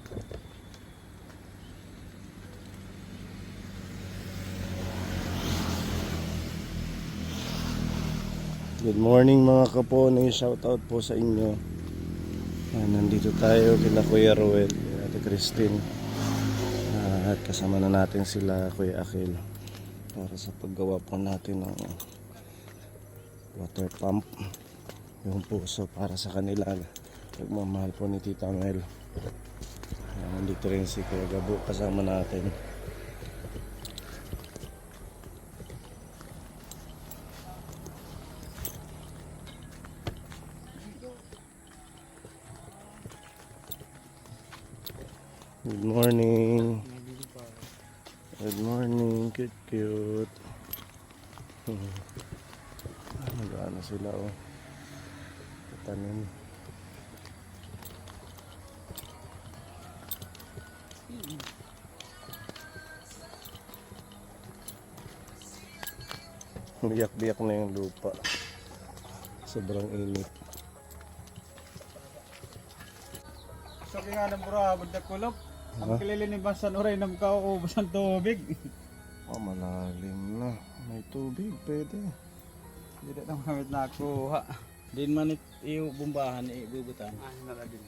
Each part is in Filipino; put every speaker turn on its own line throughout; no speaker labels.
Good morning mga kapone, shoutout po sa inyo. Nandito tayo kina Kuya Ruel, Ate Christine, at kasama na natin sila Kuya Akil para sa paggawa po natin ng water pump, yung puso para sa kanila. Nagmamahal po ni Tita Mel. Nandito rin si Kuya Gabo kasama natin. Good morning. Good morning, cute. Nag-ano sila Tanim. Biyak-biyak na yung lupa. Sobrang init.
Sabi nga ng bura, bundak kulog. Ang kililin ba sa oray na makaubos ng tubig?
Malalim na. May tubig, pwede.
Hindi na naman nakuha.
Din man iyo bumbahan ibubutan.
Nalagin.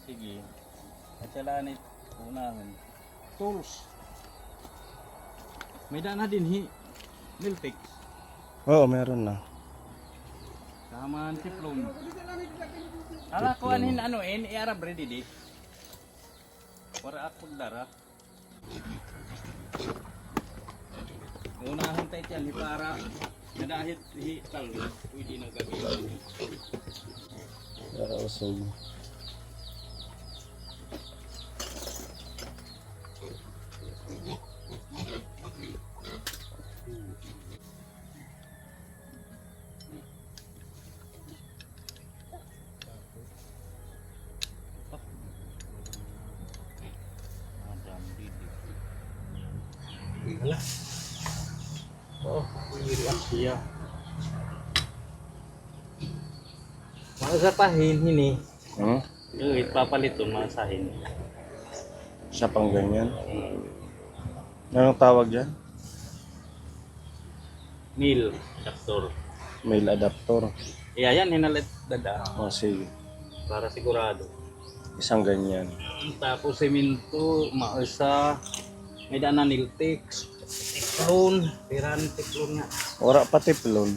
Sige. At salaan unahan.
Tools.
May daan na din Milpix.
Oo, meron na.
Tama ang tiplong. Ala ko anin i-arab ready di. Para ako dara. Unahan tayo yan para nadahit talgo. Pwede na gagawin.
Usog.
Oh, iya. Masapahin ini. Ipapalit ito masahin.
Siya pang ganyan. Anong tawag dyan?
Mil adaptor.
Male adaptor.
Yan hinalit dada
Sige.
para sigurado.
Isang ganyan.
Tapos semento, mausa, may daan na niltex, tiklon, piran tiklon nga.
Ora pa tiplon.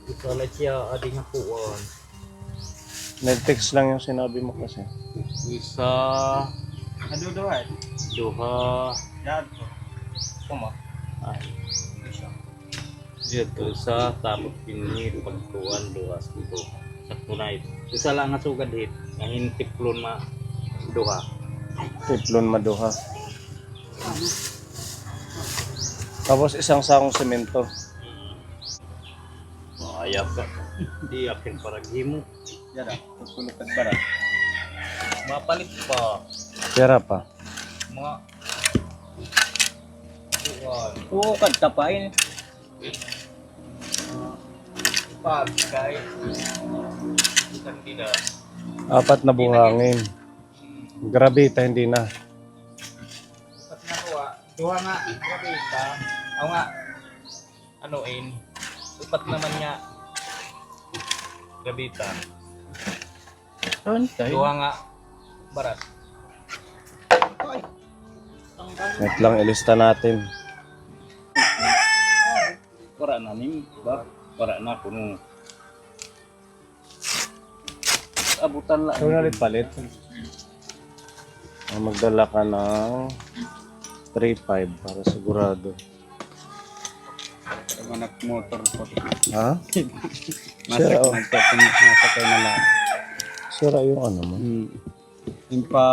Ito lang siya ading hapuan.
Nag-text lang yung sinabi mo kasi.
Isa,
Naduduhan.
duha,
Yan po.
kuma. Ay, isa. Dito isa, tapos pinili, pagkuhan, duha, ito. Sakto na ito. Isa lang nga sugad hit, ngayon tiklon ma, duha.
Tiplon maduha. Tapos isang sakong semento.
Ayap ka. Di akin parang himo.
Yan ah. Tutulog at bara.
Mapalit pa.
Pera pa.
Mga
Oo, kagtapain.
pagkay. Bukan tidak.
4 na buhangin. Grabita hindi na.
At nakuha. Duha nga. Grabita. Ako nga. Upat naman nga. Grabita. Duha nga. Barat.
Wait lang, ilista natin.
Para na nim. Para na kuno. Abutan lang.
So, nalit palit. Magdala ka ng 3.5 para sigurado.
Anak motor po.
Ha?
Nasakay na lang.
Sira yung ano mo?
Yung pa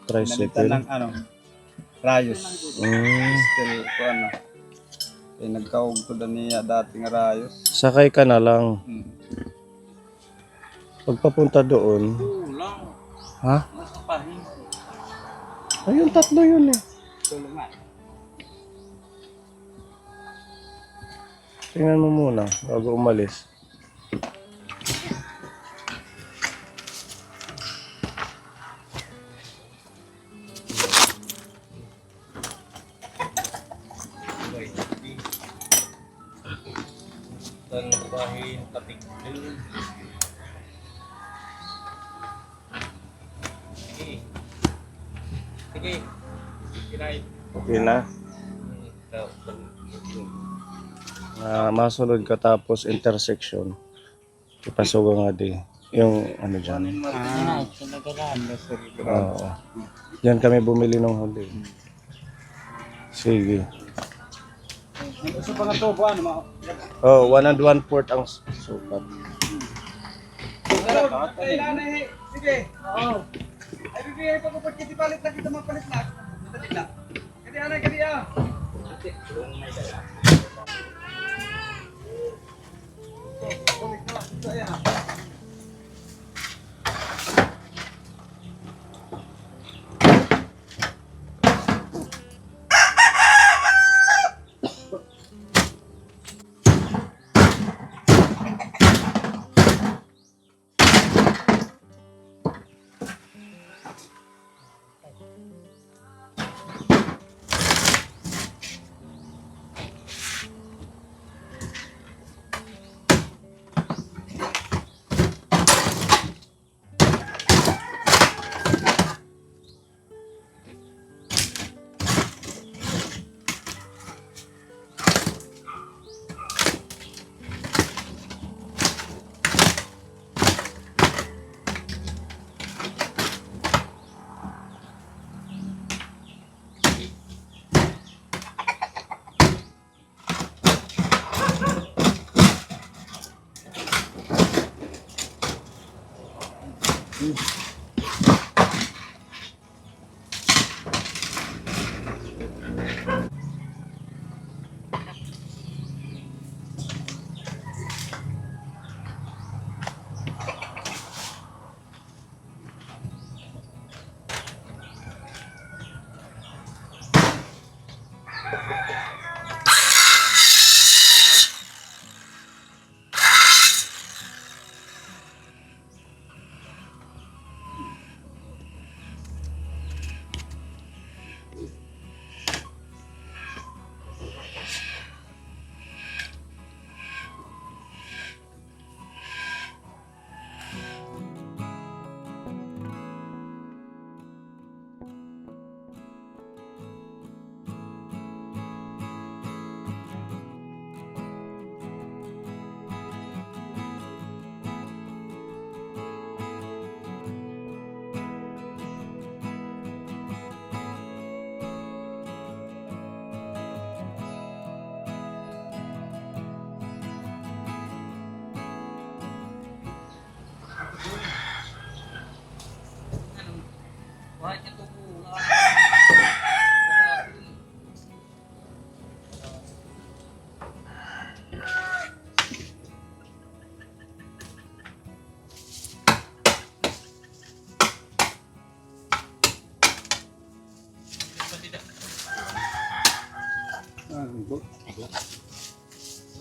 Tricycle.
ng rayos. Still ko nagkaog ko na niya dating rayos.
Sakay ka na lang. Pagpapunta doon.
Tulang.
Ha?
Nasa pahin.
Ayun, 3 yun eh.
Tulong nga.
Tingnan mo muna bago umalis.
murahin patik. Sige. Sige. Kinay.
Okay na. Masulod ka tapos intersection. Ipasok nga di. Yung ano dyan. Oo. Yan kami bumili ng huli. Sige.
Gusto pa nga to, ano mo?
Oh, 1 1/4 ang sukat.
Sige. Oo. Ay, bibigay ko kapag kiti palit na kita mapalit na. Dali na. Kadi anay, kadi ah.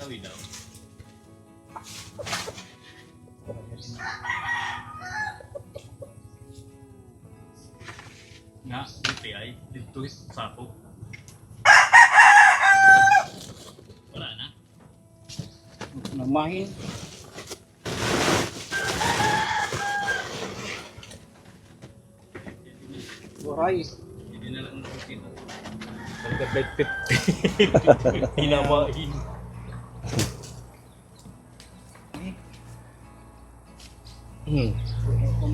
Lawi daw. Nga, dito ay, dito sapo. Wala na.
Namahin. Waray.
Hindi na lang nakikita. Balikat like 50. Hinamahin.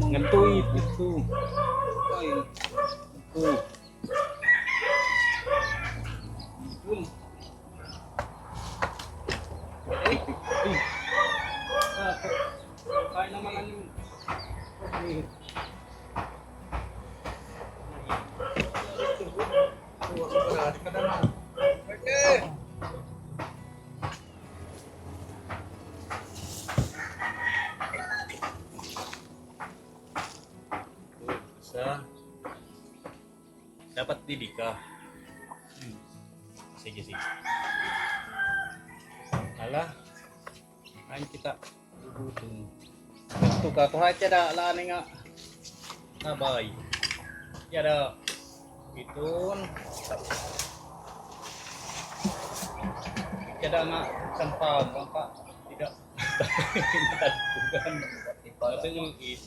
Nganto ito.
Ay. Ito. Kaya naman ano yung
Sa dapat dili ka. Sige, sige. Hala. Kain kita. Ito ka, tuhat yada, alaan nga. Nabay. Yada. Itun. Yada nga, sampag. Bangka. Tidak. Kasi yung eat.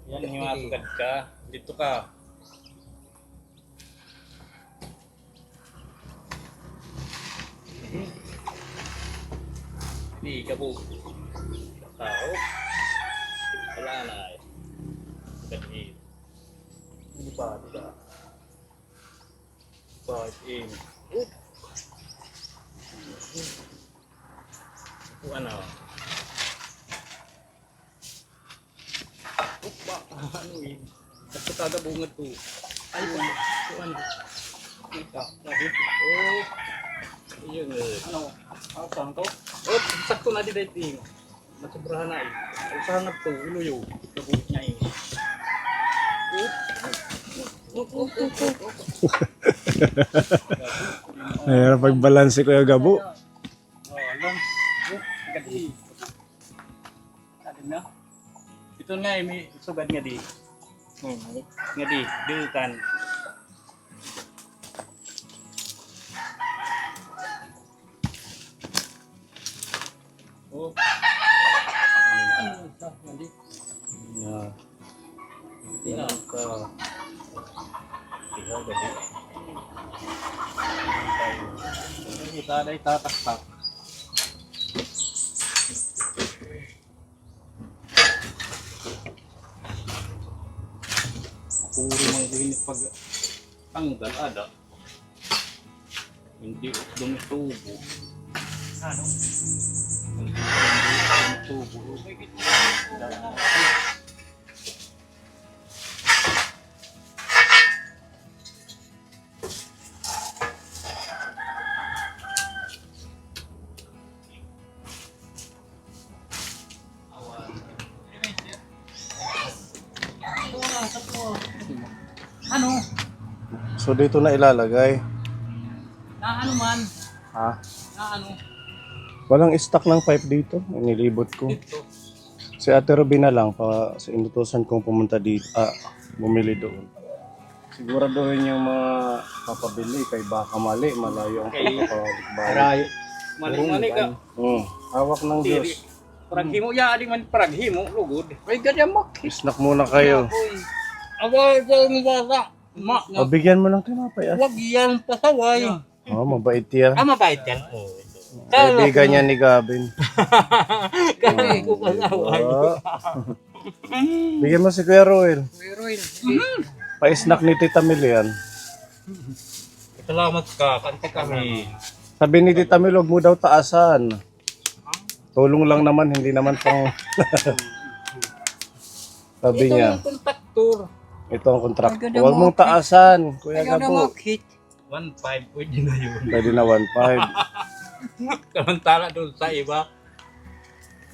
Yan, himasugad ka. Dito ka. Hindi ka po. Tao. Wala na eh. Ganit. Hindi pa, diba? Bakit aim? Ito ano? Ano eh? Kasi kada bunga to. Ay, ito ano? Kita. Oh. Yun eh. Ano? Ano saan to? Oh, sakto na di dating. Nasubrahan na eh. Ang sangat to, iluyo. Nabulit niya eh.
Ayan, pagbalanse ko yung gabo.
Oh, alam. Gadi. Sabi na. Ito nga eh, may sugad nga di. Nga di, diutan. Oh. Nga di.
Yeah.
Tingnan ka. Tingnan gadi. Kita ada itataktak. Puro mga dinit pag tanggal ada. Hindi dumitubo. Ano? Hindi dumitubo.
Ano?
So dito na ilalagay.
Na ano man?
Ha?
Na ano?
Walang stock ng pipe dito. Inilibot ko.
Dito.
Si Ate Robina lang pa sa inutusan kong pumunta dito. Bumili doon. Siguraduhin yung mga papabili kay baka mali, malayo ang
Kay-
pagkakabalik.
Mali-mali ka.
Hawak ng Diyos.
Paraghimo ya, aling man paraghimo lugod. Ay ganyan makit.
Snack muna kayo.
Away ko ng bata. Ma,
O, bigyan mo ng tinapay.
wag yan pasaway.
Mabait yan.
Mabait yan. Oh, ito.
Kaibigan niya ni Gavin.
Kasi ko pasaway.
Bigyan mo si Kuya Roel.
Pero
Pa-snack ni Tita Mil yan.
salamat ka, kanta kami.
Sabi ni Tita Mil, huwag mo daw taasan. Tulong lang naman, hindi naman pang... Sabi niya,
Kontaktor.
ito ang kontrakto. Huwag mong taasan, Kuya Gabo.
1.5 pwede na yun.
Pwede na 1.5.
Kamantala doon sa iba.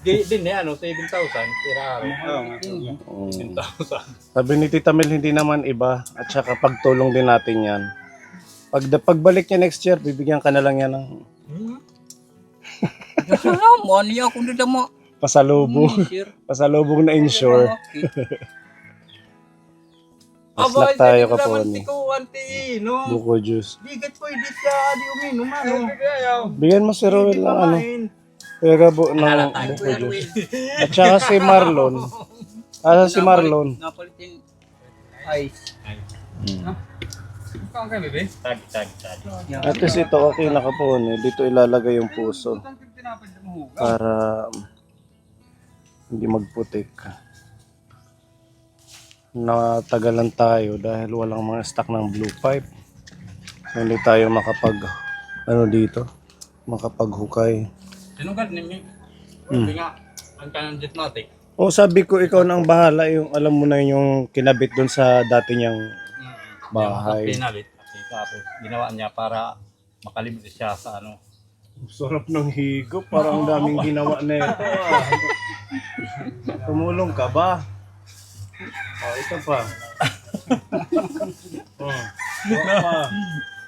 Din eh, ano, 7,000. Tira
Mm.
10,000.
Sabi ni Tita Mel, hindi naman iba. At saka pagtulong din natin yan. Pagbalik niya next year, bibigyan ka na lang yan ng
Salamat niya kung di mo.
pasalubong. Pasalubong na insure. Snack tayo kapon.
No?
Buko juice.
Bigat ko edit ka di uminom ano.
Bigyan mo si Roel ng ano. Kuya Gabo ng buko juice. At saka si Marlon. Si Marlon.
Napalitin. Ay. Saan kayo, bebe?
Tag.
At least ito okay nakapon. Dito ilalagay yung puso. Para hindi magputik. Natagalan tayo dahil walang mga stock ng blue pipe. So, hindi tayo dito, makapaghukay.
Sinugad ni Mi. Sabi nga, ang kanang diplomatic.
O sabi ko ikaw na ang bahala, yung alam mo na yung kinabit doon sa dati niyang bahay.
Pinalit. Tapos ginawa niya para makalimit siya sa ano.
Sarap ng higop, parang ang daming ginawa na ito. Tumulong ka ba? Ito pa. Ito pa.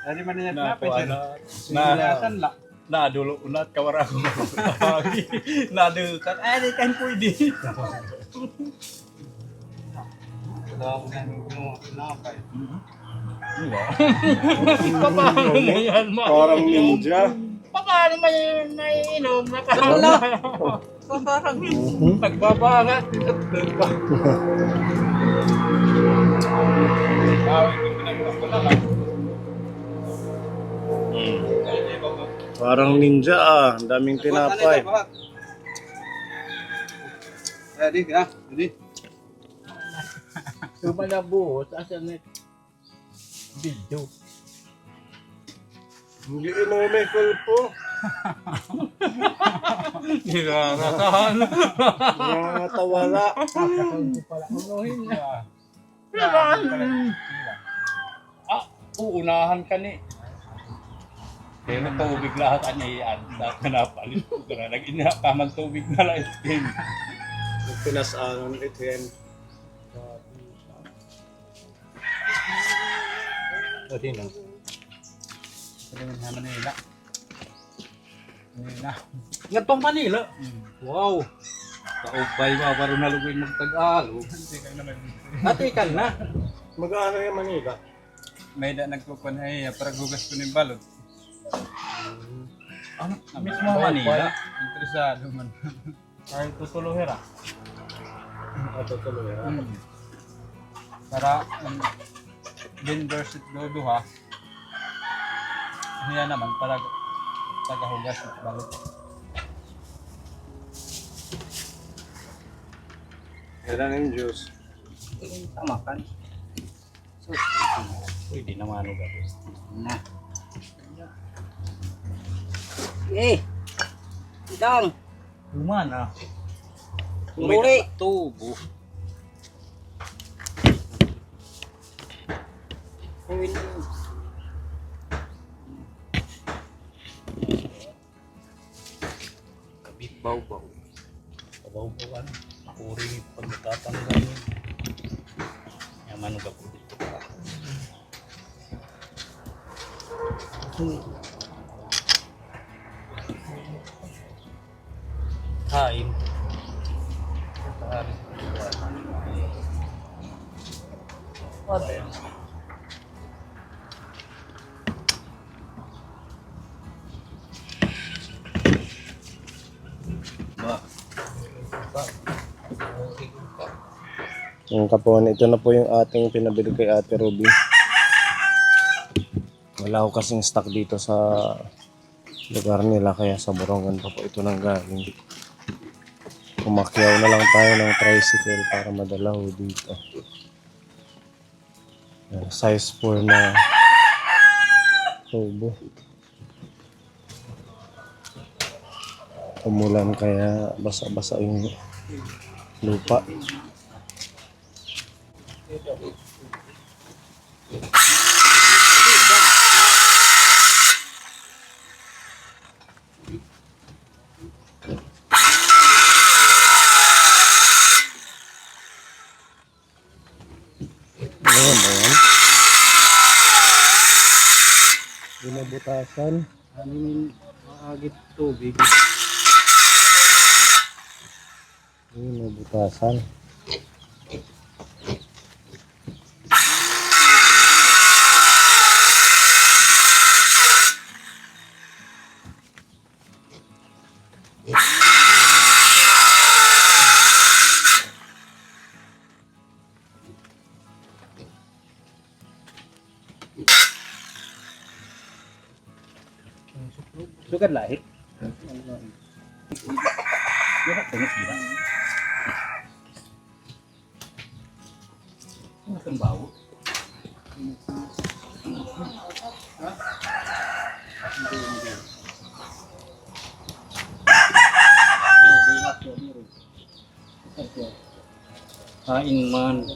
Dari mana niya
Na
tinapay
po,
siya?
ano,
Sinilasan la.
nadulo unat kawara ko. Nadukan. Ay, di kan pwede.
Daw ko yan mo tinapay.
Paano mo yan, ma?
Parang ninja.
Paano may inom na wala? Parang nagbabangat.
Parang ninja ah. Ang daming tinapay.
Ready, ya. Ready.
Suba na buhos, asan na video?
Hindi may kulpo.
Niraratahan.
Nakatawala.
Uunahan ka ni. Pero tubig lahat aniyan. Sa kanapalit ko na. Nag-inakamang tubig na lang.
Pinasanon ito yan.
Pwede na. Pwede na Manila. Manila. Ngatong Manila? Wow! Kaupay ba? Baro na lugoy magtag-alog. Ati ka na.
Mag-ano yung Manila?
May da nagkukuan ay para gugas ko ni balot.
Ano? Mismo Manila?
Interesado man.
Ay, tutuluhera.
Tutuloy ha.
Para vendors at duha. Niya naman para tagahugas at balot.
Kailan yung juice?
Tama kan. Pwede naman ugat. Na.
Dong,
Lumana.
Uli.
Tubo. Kabit baw-baw. Baw-bawan. Makuri pag natatanggal. Yaman ugat po dito. Kain.
Yung kapon, ito na po yung ating pinabili kay Ate Ruby. Wala ko kasing stock dito sa lugar nila kaya sa Borongan pa po ito nang galing. Umakyaw na lang tayo ng tricycle para madala ho dito. Yan, size 4 na tubo. Umulan kaya basa-basa yung lupa. Ayan ba yan? Binabutasan.
Ano yung maagit tubig?
Binabutasan.
Sugar lahit. Yan ang tumis gila. Ano ang bawo? Kain man.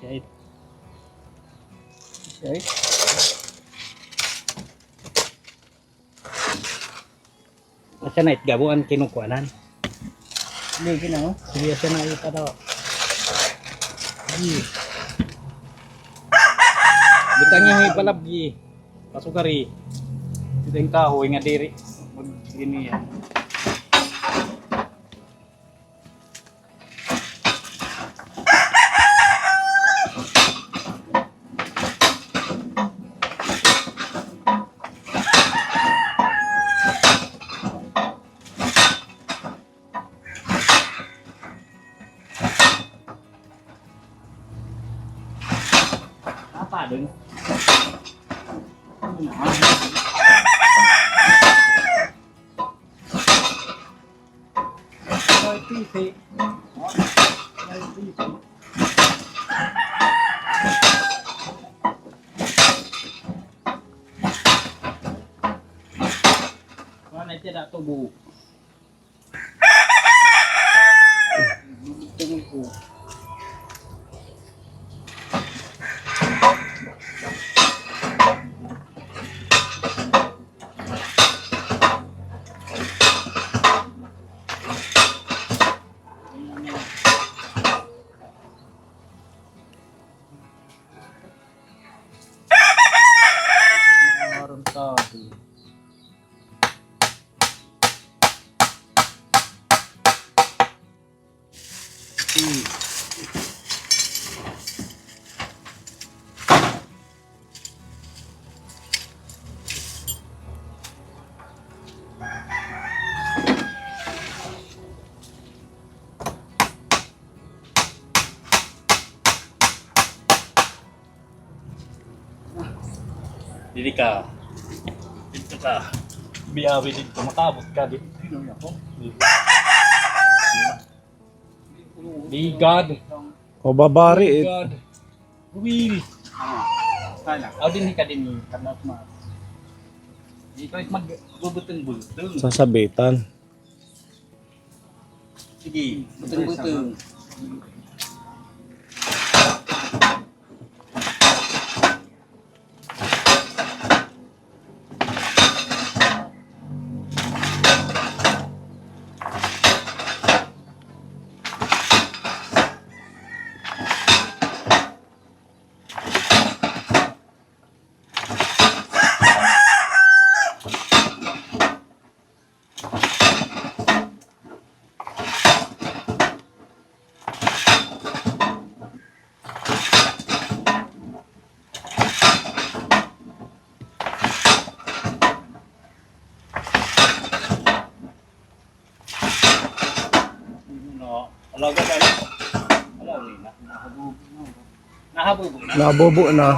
Syait. Syait. Asa na itgabuan kinukuanan?
Hindi, ginawa.
Sige, asa na ito daw. Gi. Bitang yung palabgi. Pasukari. Ito yung kahoy nga diri. Mag gini yan. pa dun. Mana tidak tubuh. Dili ka. Dito ka. Biyawi dito. Makabot ka dito. Ligad.
O babari
Ligad. Will.
Sana.
Aw din ka din karena mas. Dito ay magbubuteng-buteng.
sasabitan.
Sige.
Buteng-buteng.
Alaga ka na. Alaga na. Nahabog na.
Nabobo na.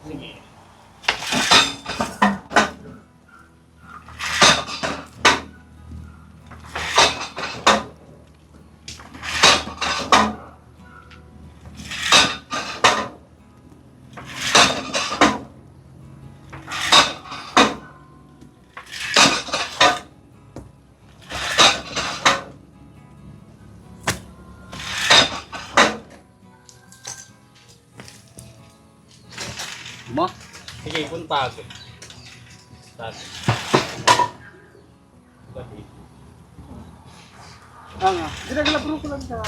Sige.
Mo?
Sige, punta ako. Start. Pati.
Nga. Ginagala bro ko lang sa...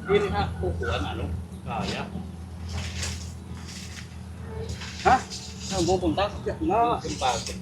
Dili na kukuha na, no? Kaya.
Ha?
Saan mo punta?
Na.
Punta ako.